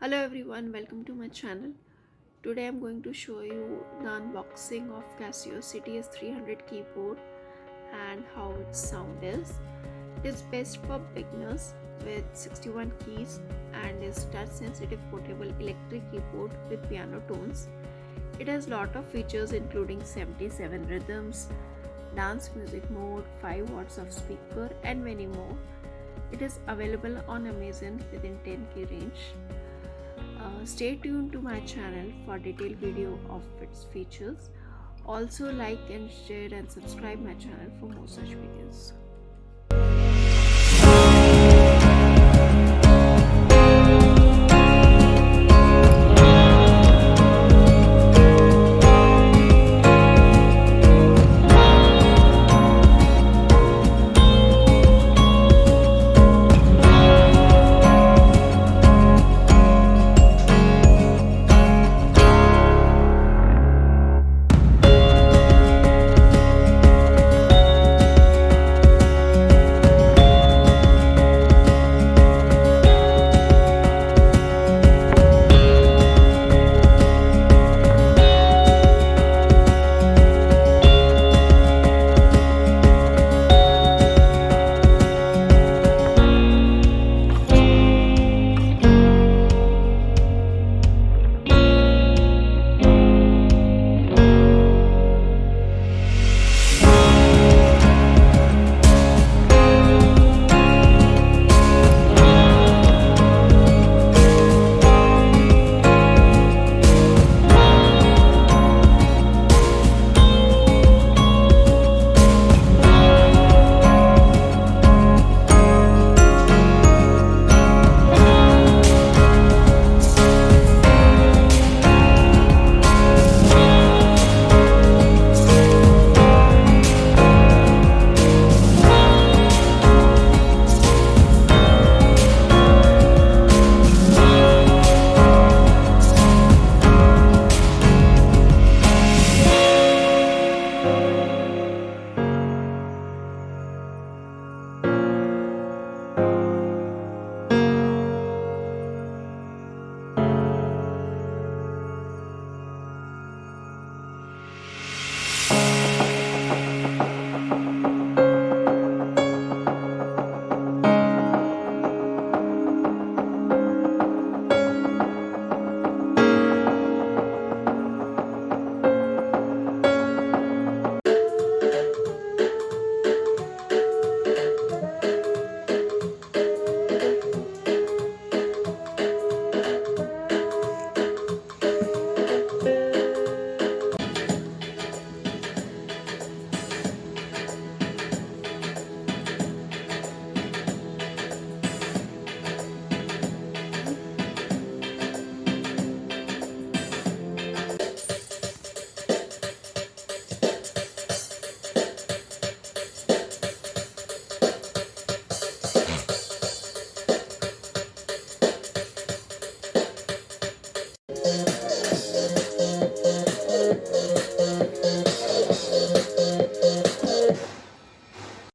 Hello everyone, welcome to my channel. Today I'm going to show you the unboxing of Casio CTS300 keyboard and how its sound is. It is best for beginners with 61 keys and is touch sensitive portable electric keyboard with piano tones. It has lot of features including 77 rhythms, dance music mode, 5 watts of speaker and many more. It is available on Amazon within 10k range. Stay tuned to my channel for detailed video of its features. Also like and share and subscribe my channel for more such videos.